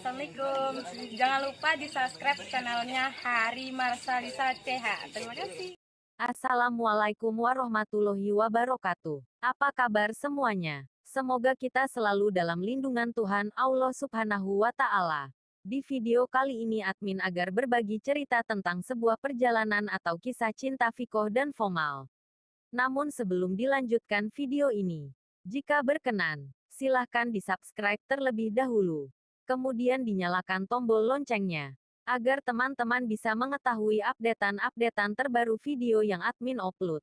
Assalamualaikum. Jangan lupa di subscribe channelnya Hari Marsalisa CH. Terima kasih. Assalamualaikum warahmatullahi wabarakatuh. Apa kabar semuanya? Semoga kita selalu dalam lindungan Tuhan Allah Subhanahu wa Ta'ala. Di video kali ini admin agar berbagi cerita tentang sebuah perjalanan atau kisah cinta Fikoh dan Fomal. Namun sebelum dilanjutkan video ini, jika berkenan, silahkan di-subscribe terlebih dahulu. Kemudian dinyalakan tombol loncengnya, agar teman-teman bisa mengetahui updatean terbaru video yang admin upload.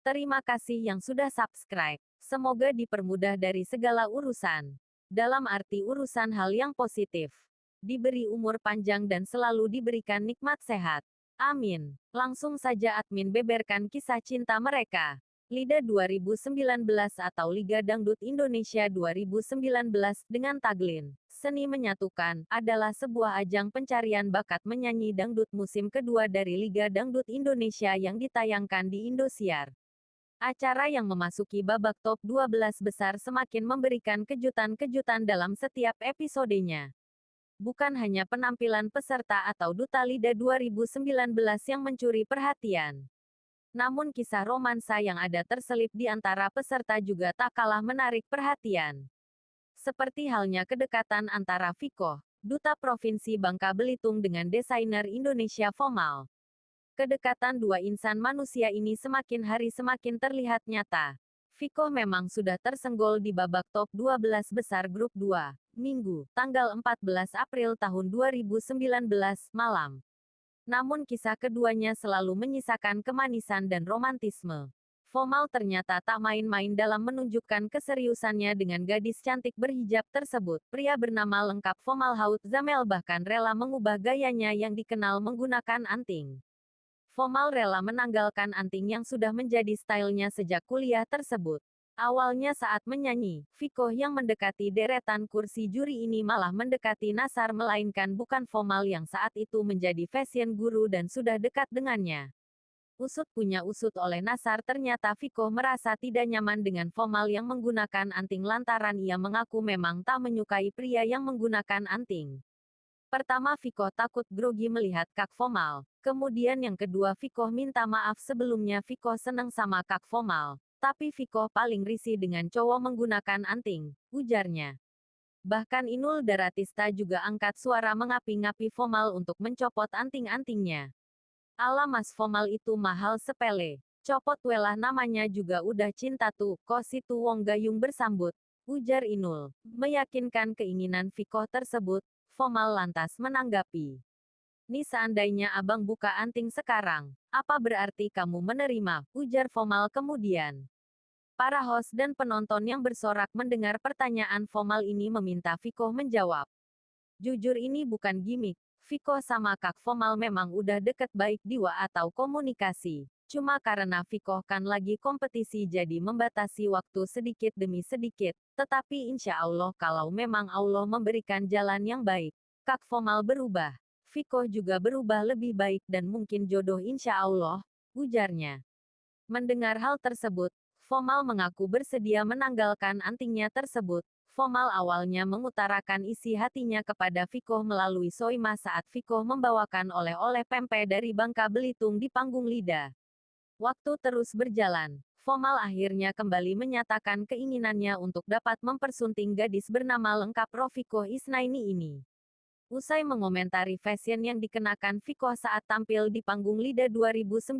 Terima kasih yang sudah subscribe. Semoga dipermudah dari segala urusan. Dalam arti urusan hal yang positif. Diberi umur panjang dan selalu diberikan nikmat sehat. Amin. Langsung saja admin beberkan kisah cinta mereka. LIDA 2019 atau Liga Dangdut Indonesia 2019 dengan tagline, Seni Menyatukan, adalah sebuah ajang pencarian bakat menyanyi dangdut musim kedua dari Liga Dangdut Indonesia yang ditayangkan di Indosiar. Acara yang memasuki babak top 12 besar semakin memberikan kejutan-kejutan dalam setiap episodenya. Bukan hanya penampilan peserta atau duta LIDA 2019 yang mencuri perhatian. Namun kisah romansa yang ada terselip di antara peserta juga tak kalah menarik perhatian. Seperti halnya kedekatan antara Fikoh, Duta Provinsi Bangka Belitung dengan desainer Indonesia Fomal. Kedekatan dua insan manusia ini semakin hari semakin terlihat nyata. Fikoh memang sudah tersenggol di babak top 12 besar grup 2, Minggu, tanggal 14 April tahun 2019, malam. Namun kisah keduanya selalu menyisakan kemanisan dan romantisme. Fomal ternyata tak main-main dalam menunjukkan keseriusannya dengan gadis cantik berhijab tersebut. Pria bernama lengkap Fomal Haut Zamel bahkan rela mengubah gayanya yang dikenal menggunakan anting. Fomal rela menanggalkan anting yang sudah menjadi stylenya sejak kuliah tersebut. Awalnya saat menyanyi, Fikoh yang mendekati deretan kursi juri ini malah mendekati Nasar melainkan bukan Fomal yang saat itu menjadi fashion guru dan sudah dekat dengannya. Usut punya usut oleh Nasar ternyata Fikoh merasa tidak nyaman dengan Fomal yang menggunakan anting lantaran ia mengaku memang tak menyukai pria yang menggunakan anting. Pertama Fikoh takut grogi melihat Kak Fomal, kemudian yang kedua Fikoh minta maaf sebelumnya Fikoh seneng sama Kak Fomal. Tapi Fikoh paling risih dengan cowok menggunakan anting, ujarnya. Bahkan Inul Daratista juga angkat suara mengapi-ngapi Fomal untuk mencopot anting-antingnya. Ala Mas Fomal itu mahal sepele. Copot welah namanya juga udah cinta tuh, kok situ Wong Gayung bersambut, ujar Inul. Meyakinkan keinginan Fikoh tersebut, Fomal lantas menanggapi. Nih seandainya abang buka anting sekarang, apa berarti kamu menerima, ujar Fomal kemudian. Para host dan penonton yang bersorak mendengar pertanyaan Fomal ini meminta Fikoh menjawab. Jujur ini bukan gimik, Fikoh sama Kak Fomal memang udah deket baik diwa atau komunikasi. Cuma karena Fikoh kan lagi kompetisi jadi membatasi waktu sedikit demi sedikit, tetapi insya Allah kalau memang Allah memberikan jalan yang baik, Kak Fomal berubah. Fikoh juga berubah lebih baik dan mungkin jodoh insya Allah, ujarnya. Mendengar hal tersebut, Fomal mengaku bersedia menanggalkan antingnya tersebut. Fomal awalnya mengutarakan isi hatinya kepada Fikoh melalui Soimah saat Fikoh membawakan oleh-oleh pempek dari Bangka Belitung di panggung LIDA. Waktu terus berjalan, Fomal akhirnya kembali menyatakan keinginannya untuk dapat mempersunting gadis bernama lengkap Rofikoh Isnaini ini. Usai mengomentari fashion yang dikenakan Fikoh saat tampil di panggung LIDA 2019,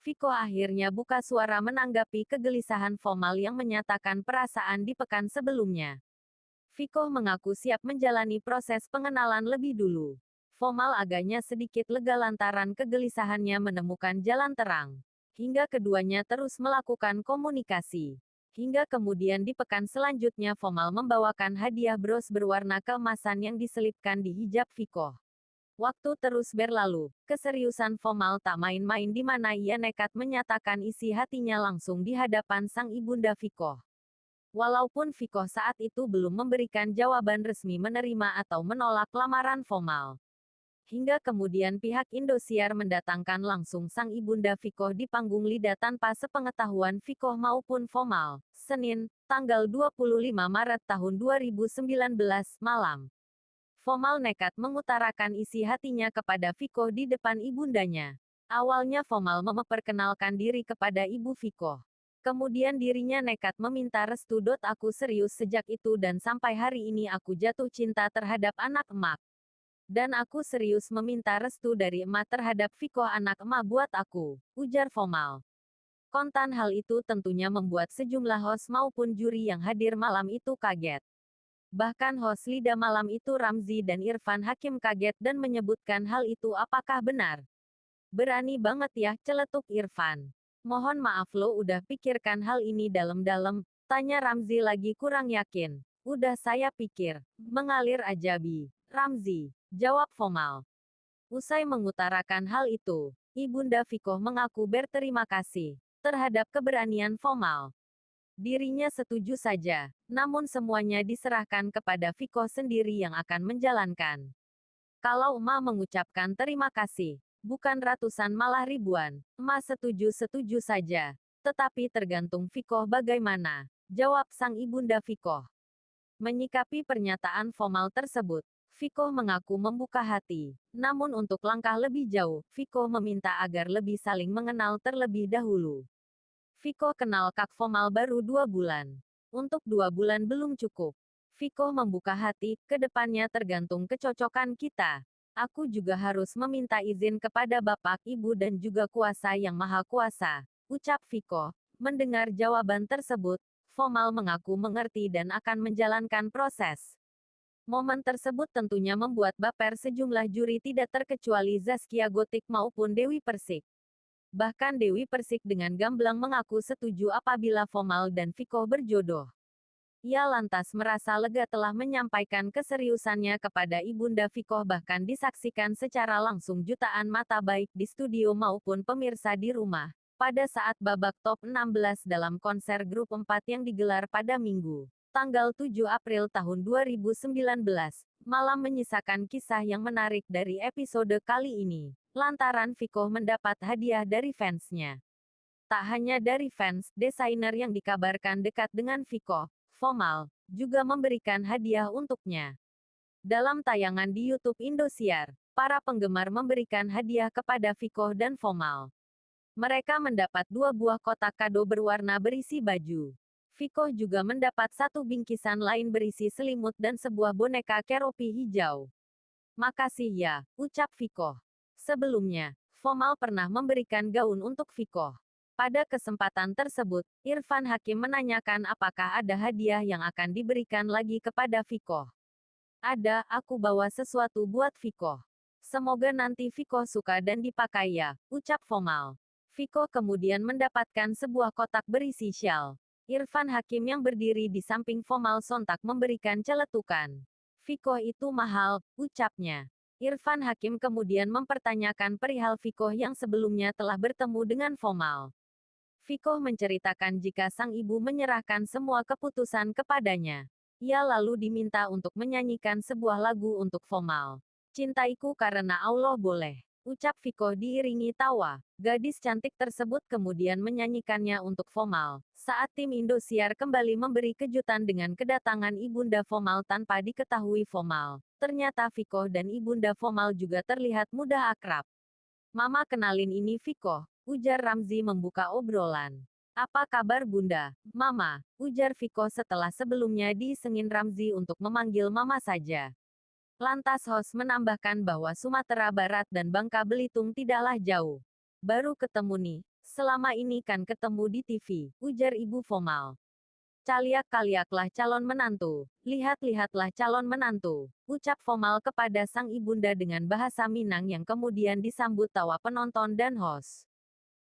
Fikoh akhirnya buka suara menanggapi kegelisahan Fomal yang menyatakan perasaan di pekan sebelumnya. Fikoh mengaku siap menjalani proses pengenalan lebih dulu. Fomal agaknya sedikit lega lantaran kegelisahannya menemukan jalan terang. Hingga keduanya terus melakukan komunikasi. Hingga kemudian di pekan selanjutnya Fomal membawakan hadiah bros berwarna keemasan yang diselipkan di hijab Fikoh. Waktu terus berlalu, keseriusan Fomal tak main-main di mana ia nekat menyatakan isi hatinya langsung di hadapan sang ibunda Fikoh. Walaupun Fikoh saat itu belum memberikan jawaban resmi menerima atau menolak lamaran Fomal. Hingga kemudian pihak Indosiar mendatangkan langsung sang ibunda Fikoh di panggung LIDA tanpa sepengetahuan Fikoh maupun Fomal, Senin, tanggal 25 Maret tahun 2019, malam. Fomal nekat mengutarakan isi hatinya kepada Fikoh di depan ibundanya. Awalnya Fomal memperkenalkan diri kepada ibu Fikoh. Kemudian dirinya nekat meminta restu. Aku serius sejak itu dan sampai hari ini aku jatuh cinta terhadap anak emak. Dan aku serius meminta restu dari emak terhadap Fikoh anak emak buat aku, ujar Fomal. Kontan hal itu tentunya membuat sejumlah host maupun juri yang hadir malam itu kaget. Bahkan host Lida malam itu Ramzi dan Irfan Hakim kaget dan menyebutkan hal itu apakah benar. Berani banget ya, celetuk Irfan. Mohon maaf lo udah pikirkan hal ini dalam-dalam, tanya Ramzi lagi kurang yakin. Udah saya pikir, mengalir aja Bi. Ramzi, jawab Fomal. Usai mengutarakan hal itu, Ibunda Fikoh mengaku berterima kasih terhadap keberanian Fomal. Dirinya setuju saja, namun semuanya diserahkan kepada Fikoh sendiri yang akan menjalankan. Kalau emak mengucapkan terima kasih, bukan ratusan malah ribuan, emak setuju-setuju saja. Tetapi tergantung Fikoh bagaimana, jawab sang ibunda Fikoh. Menyikapi pernyataan Fomal tersebut, Fikoh mengaku membuka hati. Namun untuk langkah lebih jauh, Fikoh meminta agar lebih saling mengenal terlebih dahulu. Fikoh kenal Kak Fomal baru 2 bulan. Untuk 2 bulan belum cukup. Fikoh membuka hati, kedepannya tergantung kecocokan kita. Aku juga harus meminta izin kepada Bapak, Ibu dan juga Kuasa Yang Maha Kuasa, ucap Fikoh. Mendengar jawaban tersebut, Fomal mengaku mengerti dan akan menjalankan proses. Momen tersebut tentunya membuat baper sejumlah juri tidak terkecuali Zaskia Gotik maupun Dewi Persik. Bahkan Dewi Persik dengan gamblang mengaku setuju apabila Fomal dan Fikoh berjodoh. Ia lantas merasa lega telah menyampaikan keseriusannya kepada ibunda Fikoh, bahkan disaksikan secara langsung jutaan mata baik di studio maupun pemirsa di rumah. Pada saat babak top 16 dalam konser grup 4 yang digelar pada Minggu, tanggal 7 April tahun 2019, malam menyisakan kisah yang menarik dari episode kali ini. Lantaran Fikoh mendapat hadiah dari fansnya. Tak hanya dari fans, desainer yang dikabarkan dekat dengan Fikoh, Fomal, juga memberikan hadiah untuknya. Dalam tayangan di YouTube Indosiar, para penggemar memberikan hadiah kepada Fikoh dan Fomal. Mereka mendapat 2 buah kotak kado berwarna berisi baju. Fikoh juga mendapat 1 bingkisan lain berisi selimut dan sebuah boneka keropi hijau. Makasih ya, ucap Fikoh. Sebelumnya, Fomal pernah memberikan gaun untuk Fikoh. Pada kesempatan tersebut, Irfan Hakim menanyakan apakah ada hadiah yang akan diberikan lagi kepada Fikoh. Ada, aku bawa sesuatu buat Fikoh. Semoga nanti Fikoh suka dan dipakai ya, ucap Fomal. Fikoh kemudian mendapatkan sebuah kotak berisi syal. Irfan Hakim yang berdiri di samping Fomal sontak memberikan celetukan. Fikoh itu mahal, ucapnya. Irfan Hakim kemudian mempertanyakan perihal Fikoh yang sebelumnya telah bertemu dengan Fomal. Fikoh menceritakan jika sang ibu menyerahkan semua keputusan kepadanya. Ia lalu diminta untuk menyanyikan sebuah lagu untuk Fomal. Cintaiku karena Allah boleh, ucap Fikoh diiringi tawa. Gadis cantik tersebut kemudian menyanyikannya untuk Fomal. Saat tim Indosiar kembali memberi kejutan dengan kedatangan ibunda Fomal tanpa diketahui Fomal. Ternyata Fikoh dan ibunda Fomal juga terlihat mudah akrab. Mama kenalin ini Fikoh, ujar Ramzi membuka obrolan. Apa kabar bunda, mama, ujar Fikoh setelah sebelumnya diisengin Ramzi untuk memanggil mama saja. Lantas host menambahkan bahwa Sumatera Barat dan Bangka Belitung tidaklah jauh. Baru ketemu nih, selama ini kan ketemu di TV, ujar ibu Fomal. Kaliak-kaliaklah calon menantu, lihat-lihatlah calon menantu, ucap Fomal kepada sang ibunda dengan bahasa Minang yang kemudian disambut tawa penonton dan host.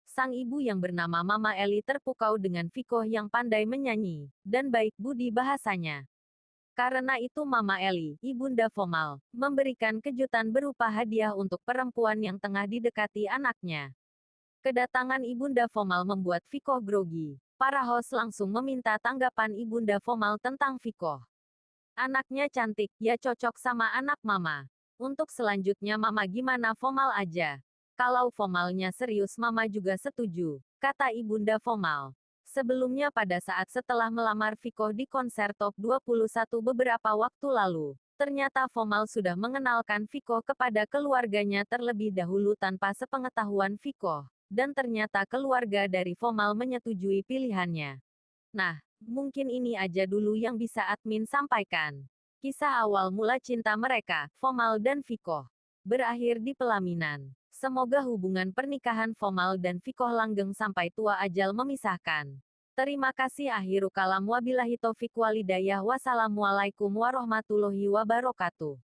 Sang ibu yang bernama Mama Eli terpukau dengan Fikoh yang pandai menyanyi, dan baik budi bahasanya. Karena itu Mama Eli, ibunda Fomal, memberikan kejutan berupa hadiah untuk perempuan yang tengah didekati anaknya. Kedatangan ibunda Fomal membuat Fikoh grogi. Para host langsung meminta tanggapan ibunda Fomal tentang Fikoh. Anaknya cantik, ya cocok sama anak mama. Untuk selanjutnya mama gimana Fomal aja. Kalau Fomalnya serius mama juga setuju, kata ibunda Fomal. Sebelumnya pada saat setelah melamar Fikoh di konser Top 21 beberapa waktu lalu, Ternyata Fomal sudah mengenalkan Viko kepada keluarganya terlebih dahulu tanpa sepengetahuan Viko, dan ternyata keluarga dari Fomal menyetujui pilihannya. Nah, mungkin ini aja dulu yang bisa admin sampaikan. Kisah awal mula cinta mereka, Fomal dan Viko, berakhir di pelaminan. Semoga hubungan pernikahan Fomal dan Viko langgeng sampai tua ajal memisahkan. Terima kasih, akhiru kalam, wabillahi taufiq walhidayah. Wassalamualaikum warahmatullahi wabarakatuh.